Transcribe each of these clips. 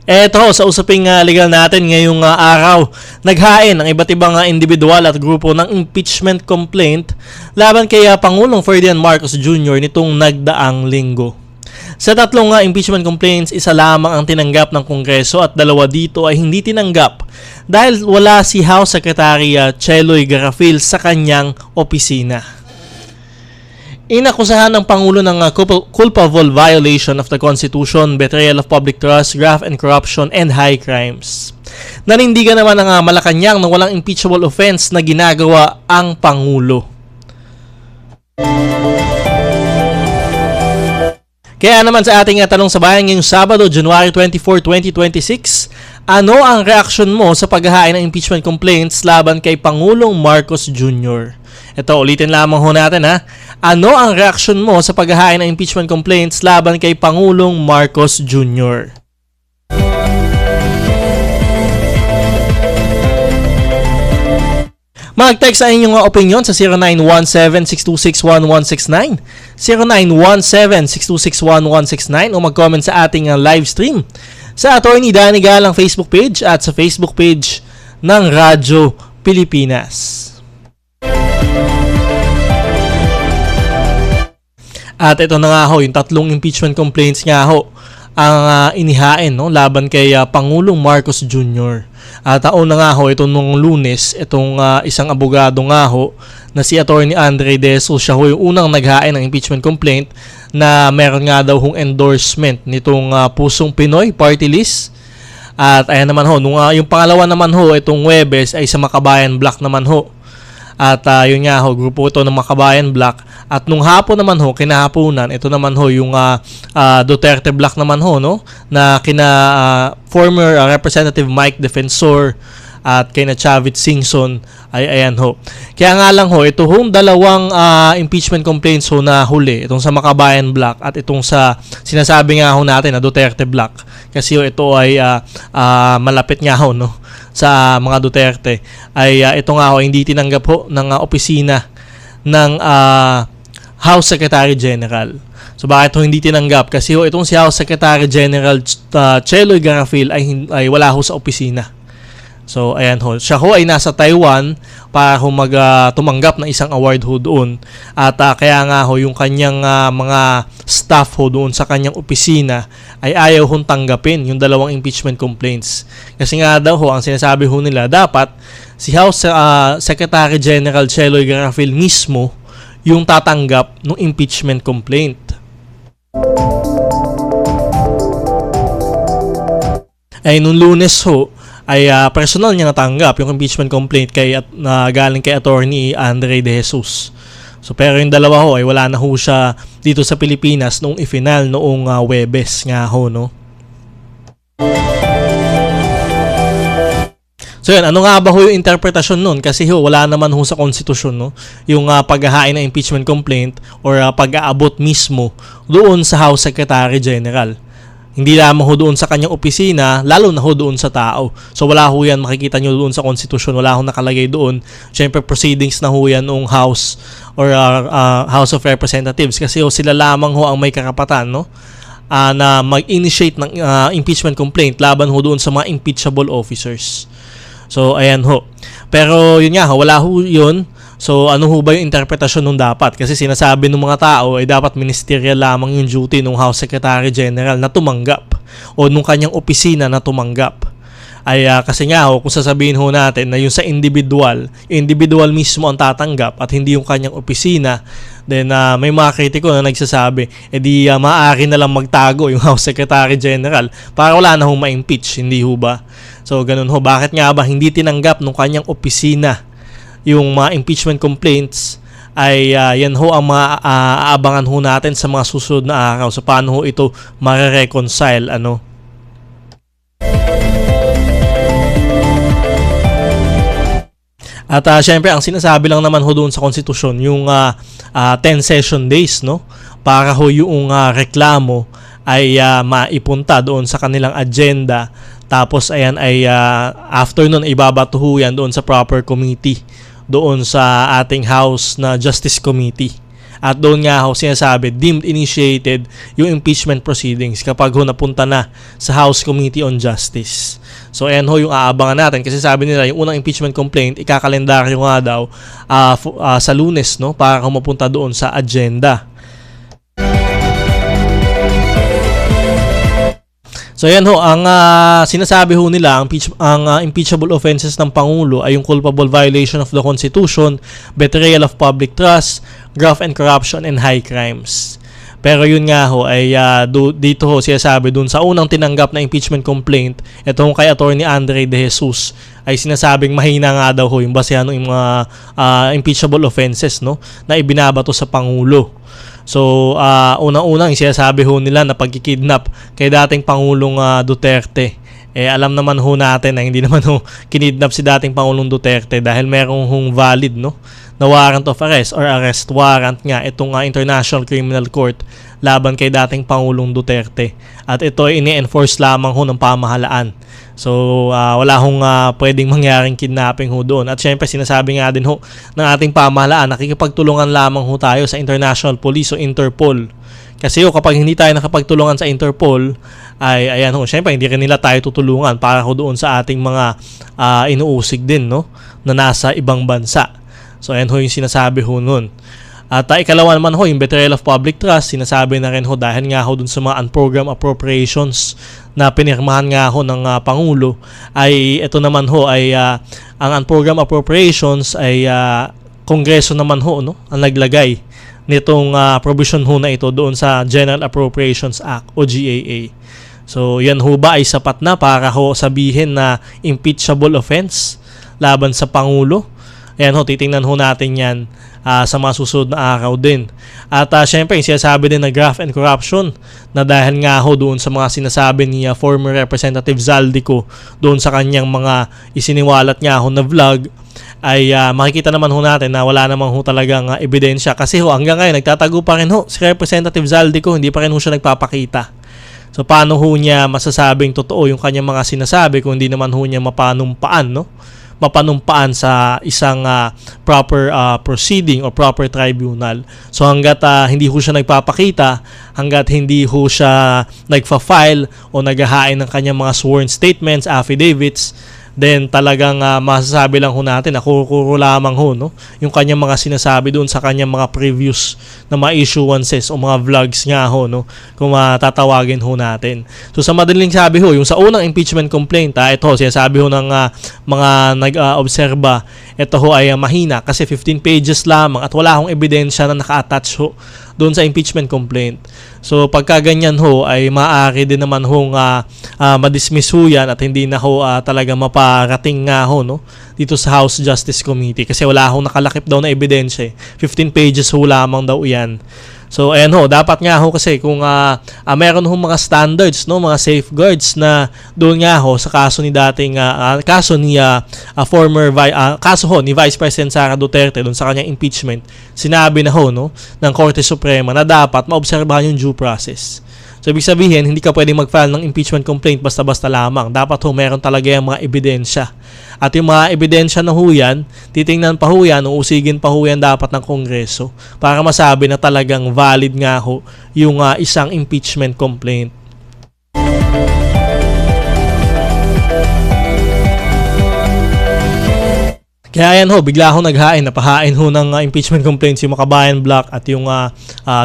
Eto sa usaping legal natin ngayong araw, naghain ang iba't ibang individual at grupo ng impeachment complaint laban kay Pangulong Ferdinand Marcos Jr. nitong nagdaang linggo. Sa tatlong impeachment complaints, isa lamang ang tinanggap ng Kongreso at dalawa dito ay hindi tinanggap dahil wala si House Secretary Cheloy Garafil sa kanyang opisina. Inakusahan ng Pangulo ng culpable violation of the Constitution, betrayal of public trust, graft and corruption, and high crimes. Nanindigan naman ng Malacanang na walang impeachable offense na ginagawa ang Pangulo. Kaya naman sa ating tanong sa bayan ngayong Sabado, January 24, 2026, ano ang reaksyon mo sa paghahain ng impeachment complaints laban kay Pangulong Marcos Jr.? Ito, ulitin lamang ho natin ha. Ano ang reaksyon mo sa paghahain ng impeachment complaints laban kay Pangulong Marcos Jr.? Mag-text sa inyong opinion sa 0917-626-1169, 0917-626-1169 o mag-comment sa ating live stream sa Attorney Danny Galang Facebook page at sa Facebook page ng Radyo Pilipinas. At ito na nga ho, yung tatlong impeachment complaints nga ho ang inihain laban kay Pangulong Marcos Jr. At taon na nga ho, ito nung Lunes, itong isang abogado nga ho na si Attorney Andre De Jesus, siya ho yung unang naghain ng impeachment complaint na meron nga daw hong endorsement nitong Pusong Pinoy Party List. At ayan naman ho, yung pangalawa naman ho, itong Huwebes ay sa Makabayan Block naman ho. At yun nga ho, grupo ito ng Makabayan Block. At nung hapon naman ho, kinahaponan, ito naman ho yung Duterte Block naman ho, no? Na kina former Representative Mike Defensor at kina Chavit Singson ay ayan ho. Kaya nga lang ho, ito hong dalawang impeachment complaints ho na huli, itong sa Makabayan Block at itong sa sinasabi nga ho natin na Duterte Block. Kasi ho, ito ay malapit nga ho, no? Sa mga Duterte ay ito nga ho hindi tinanggap ho ng opisina ng House Secretary General. So bakit ho hindi tinanggap? Kasi ho itong si House Secretary General Cheloy Garafil ay wala ho sa opisina. So ayan ho, siya ho ay nasa Taiwan para ho tumanggap ng isang award ho doon. At kaya nga ho yung kanyang mga staff ho doon sa kanyang opisina ay ayaw hong tanggapin yung dalawang impeachment complaints. Kasi nga daw ho, ang sinasabi ho nila, dapat si House Secretary General Cheloy Garafil mismo yung tatanggap ng impeachment complaint. Ay nung Lunes ho, ay personal niya natanggap yung impeachment complaint galing kay Attorney Andre De Jesus. So pero yung dalawa ho ay wala na ho siya dito sa Pilipinas noong ifinal noong Huwebes nga ho, no. So yan, ano nga ba ho yung interpretasyon nun? Kasi ho, wala naman ho sa konstitusyon, no? Yung paghahain ng impeachment complaint or pag-aabot mismo doon sa House Secretary General. Hindi lamang ho doon sa kanyang opisina, lalo na ho doon sa tao. So wala ho yan makikita nyo doon sa konstitusyon, wala ho nakalagay doon. Siyempre proceedings na ho yan noong House or House of Representatives. Kasi ho sila lamang ho ang may karapatan, no? Na mag-initiate ng impeachment complaint laban ho doon sa mga impeachable officers. So ayan ho. Pero yun nga ho, wala ho yun. So ano ho ba yung interpretasyon nung dapat? Kasi sinasabi ng mga tao ay dapat ministerial lamang yung duty ng House Secretary General na tumanggap o nung kanyang opisina na tumanggap. Ay kasi nga ho, kung sasabihin ho natin na yung sa individual mismo ang tatanggap at hindi yung kanyang opisina, then may mga kritiko na nagsasabi, edi maaari na lang magtago yung House Secretary General para wala na hong ma-impeach, hindi ho ba? So ganun ho, bakit nga ba hindi tinanggap nung kanyang opisina yung mga impeachment complaints? Ay yan ho ang aabangan ho natin sa mga susunod na araw. So paano ho ito mare-reconcile, ano? At syempre ang sinasabi lang naman ho doon sa konstitusyon yung 10 session days, no? Para ho yung reklamo ay maipunta doon sa kanilang agenda. Tapos ayan ay after nun ibabato ho yan doon sa proper committee, doon sa ating House na Justice Committee. At doon nga ho sinasabi, deemed initiated yung impeachment proceedings kapag ho napunta na sa House Committee on Justice. So ayan ho yung aabangan natin kasi sabi nila yung unang impeachment complaint ikakalendaryo nga daw sa Lunes, no, para mapunta doon sa agenda. So yan ho, ang sinasabi ho nila, ang impeachable offenses ng Pangulo ay yung culpable violation of the Constitution, betrayal of public trust, graft and corruption, and high crimes. Pero yun nga ho, ay dito ho sinasabi dun sa unang tinanggap na impeachment complaint, itong kay Attorney Andre De Jesus, ay sinasabing mahina nga daw ho yung basehan ng mga impeachable offenses, no, na ibinabato sa Pangulo. So, unang-unang sinasabi ho nila na pagkikidnap kay dating Pangulong Duterte. Alam naman ho natin na hindi naman ho kinidnap si dating Pangulong Duterte dahil merong hong valid, no, na warrant of arrest or arrest warrant nga itong International Criminal Court laban kay dating Pangulong Duterte. At ito ay ini-enforce lamang ho ng pamahalaan. So, wala hong pwedeng mangyaring kidnapping ho doon. At syempre, sinasabi nga din ho ng ating pamahalaan, nakikipagtulungan lamang ho tayo sa International Police o Interpol. Kasi ho, kapag hindi tayo nakapagtulungan sa Interpol, ay ayan ho, syempre, hindi rin nila tayo tutulungan para ho doon sa ating mga inuusig din, no, na nasa ibang bansa. So, ayan ho yung sinasabi ho nun. At ikalawa naman ho, yung betrayal of public trust, sinasabi na rin ho dahil nga ho dun sa mga unprogrammed appropriations na pinirmahan nga ho ng Pangulo, ay ito naman ho ay ang unprogrammed appropriations ay Kongreso naman ho, no, ang naglagay nitong provision ho na ito doon sa General Appropriations Act o GAA. So yan ho ba ay sapat na para ho sabihin na impeachable offense laban sa Pangulo? Ayan ho, titingnan ho natin yan sa mga susunod na araw din. At syempre, sinasabi din na graft and corruption na dahil nga ho doon sa mga sinasabi ni former Representative Zaldico doon sa kanyang mga isiniwalat nga ho na vlog, ay makikita naman ho natin na wala namang ho talagang ebidensya. Kasi ho, hanggang ngayon, nagtatago pa rin ho si Representative Zaldico, hindi pa rin ho siya nagpapakita. So, paano ho niya masasabing totoo yung kanyang mga sinasabi kung hindi naman ho niya mapanumpaan, no? Mapanumpaan sa isang proper proceeding o proper tribunal. So hanggat hindi ho siya nagpapakita, hanggat hindi ho siya nagfa-file o naghahain ng kanyang mga sworn statements, affidavits, then talagang masasabi lang ho natin na kuro lamang ho, no, yung kanyang mga sinasabi doon sa kanyang mga previous na mga issuances o mga vlogs nga ho, no, kung tatawagin ho natin. So sa madaling sabi ho, yung sa unang impeachment complaint, ito sinasabi ho ng mga nag-obserba, ito ho ay mahina kasi 15 pages lamang at wala hong ebidensya na naka-attach ho doon sa impeachment complaint. So pagka ganyan ho ay maaari din naman hong madismiss ho yan at hindi na ho talaga maparating nga ho, no, dito sa House Justice Committee kasi wala hong nakalakip daw na ebidensya. 15 pages ho lamang daw yan. So ayan ho, dapat nga ho kasi kung meron ho mga standards, no, mga safeguards na doon nga ho sa kaso ni dating kaso ni kaso ho ni Vice President Sara Duterte doon sa kanyang impeachment, sinabi na ho, no, ng Korte Suprema na dapat maobserbahan yung due process. So ibig sabihin, hindi ka pwedeng mag-file ng impeachment complaint basta-basta lamang. Dapat ho meron talaga yung mga ebidensya. At yung mga ebidensya na ho yan, titingnan pa ho yan, uusigin pa ho yan dapat ng Kongreso para masabi na talagang valid nga ho yung isang impeachment complaint. Kaya yan ho, bigla ho naghain, napahain ho ng impeachment complaints yung Makabayan Block at yung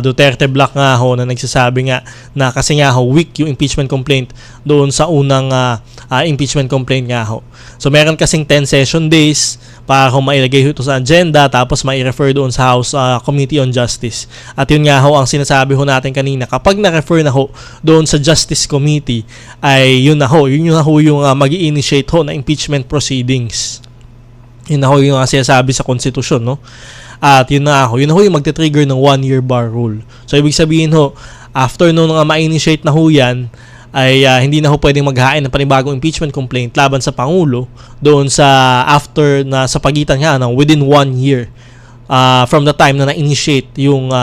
Duterte Block nga ho na nagsasabi nga na kasi nga ho weak yung impeachment complaint doon sa unang impeachment complaint nga ho. So meron kasing 10 session days para ho mailagay ito sa agenda tapos mai-refer doon sa House Committee on Justice. At yun nga ho ang sinasabi ho natin kanina, kapag na-refer na ho doon sa Justice Committee ay yun na ho yung mag-i-initiate ho na impeachment proceedings. Yun na ho yung sinasabi sa konstitusyon, no? At yun na ho yung magte-trigger ng 1-year bar rule. So ibig sabihin ho, after nung ma-initiate na ho yan, ay hindi na ho pwedeng maghain ng panibagong impeachment complaint laban sa Pangulo doon sa after na sa pagitan nga ng within 1 year from the time na na-initiate yung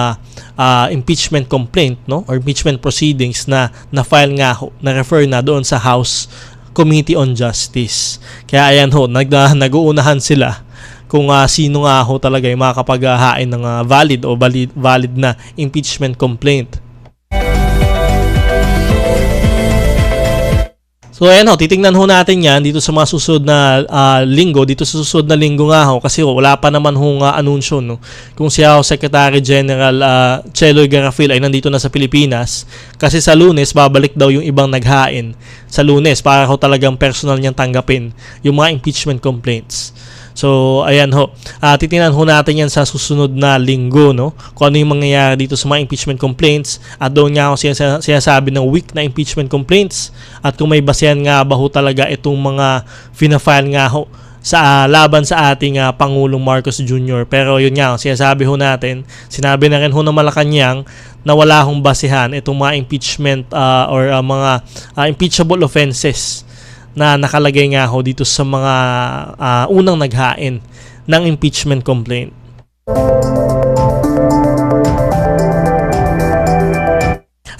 impeachment complaint, no, or impeachment proceedings na file nga ho, na refer na doon sa House Committee on Justice. Kaya ayan ho, nag-uunahan sila kung sino nga ho talaga yung makakapaghahain ng valid na impeachment complaint. So ayan ho, titingnan ho natin yan dito sa mga susunod na linggo. Dito sa susunod na linggo nga ho, kasi wala pa naman hong anunsyo, no? Kung siya ho, Secretary General Cheloy Garafil ay nandito na sa Pilipinas. Kasi sa Lunes, babalik daw yung ibang naghain sa Lunes para ho talagang personal niyang tanggapin yung mga impeachment complaints. So, ayan ho. Titingnan ho natin yan sa susunod na linggo, no? Kung ano yung mangyayari dito sa mga impeachment complaints. At doon nga ako sinasabi ng weak na impeachment complaints. At kung may basehan nga ba ho talaga itong mga fina-file nga ho sa laban sa ating Pangulong Marcos Jr. Pero yun nga, sinasabi ho natin, sinabi na rin ho ng Malacanang na wala hong basehan itong mga impeachment or mga impeachable offenses na nakalagay nga ho dito sa mga unang naghain ng impeachment complaint.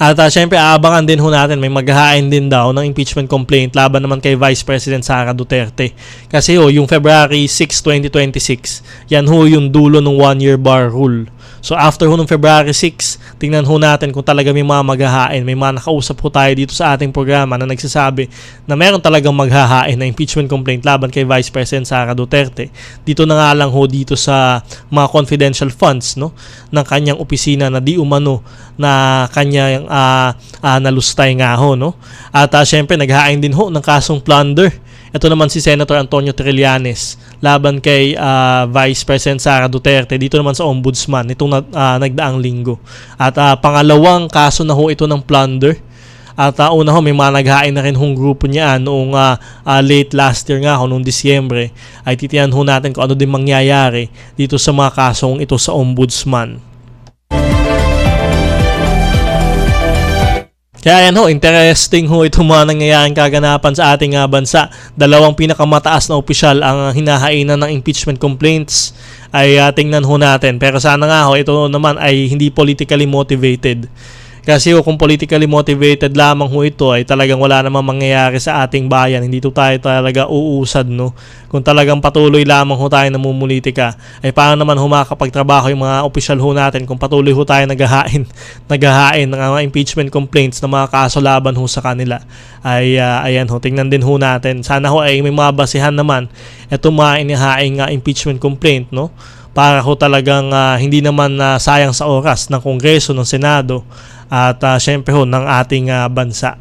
At syempre aabangan din ho natin, may maghahain din daw ng impeachment complaint laban naman kay Vice President Sara Duterte. Kasi yung February 6, 2026, yan ho yung dulo ng 1-year bar rule. So after ho ng February 6, tingnan ho natin kung talaga may mga maghahain. May mga nakausap ho tayo dito sa ating programa na nagsasabi na meron talagang maghahain na impeachment complaint laban kay Vice President Sara Duterte. Dito na nga lang ho dito sa mga confidential funds, no, ng kanyang opisina na di umano na kanyang nalustay nga ho, no. At syempre naghahain din ho ng kasong plunder. Ito naman si Senator Antonio Trillanes laban kay Vice President Sara Duterte dito naman sa Ombudsman nitong nagdaang linggo. At pangalawang kaso na ho ito ng plunder. At una ho, may mga naghain na rin hong grupo niya noong late last year nga ho, noong Disyembre. Ay titiyan ho natin kung ano din mangyayari dito sa mga kasong ito sa Ombudsman. Kaya yan ho, interesting ho itong mga nangyayaring kaganapan sa ating bansa. Dalawang pinakamataas na opisyal ang hinahainan ng impeachment complaints ay tingnan ho natin. Pero sana nga ho, ito naman ay hindi politically motivated. Kasi kung politically motivated lamang ho ito ay talagang wala namang mangyayari sa ating bayan. Hindi to tayo talaga uusad, no? Kung talagang patuloy lamang ho tayo namumulitika, ay paano naman ho makakapagtrabaho yung mga opisyal ho natin kung patuloy ho tayo naghahain ng mga impeachment complaints na mga kaso laban ho sa kanila. Ay ayan ho, tingnan din ho natin. Sana ho ay may mga basehan naman itong mga inihaing impeachment complaint, no? Para ho talagang hindi naman sayang sa oras ng Kongreso, ng Senado, at syempre ho ng ating bansa.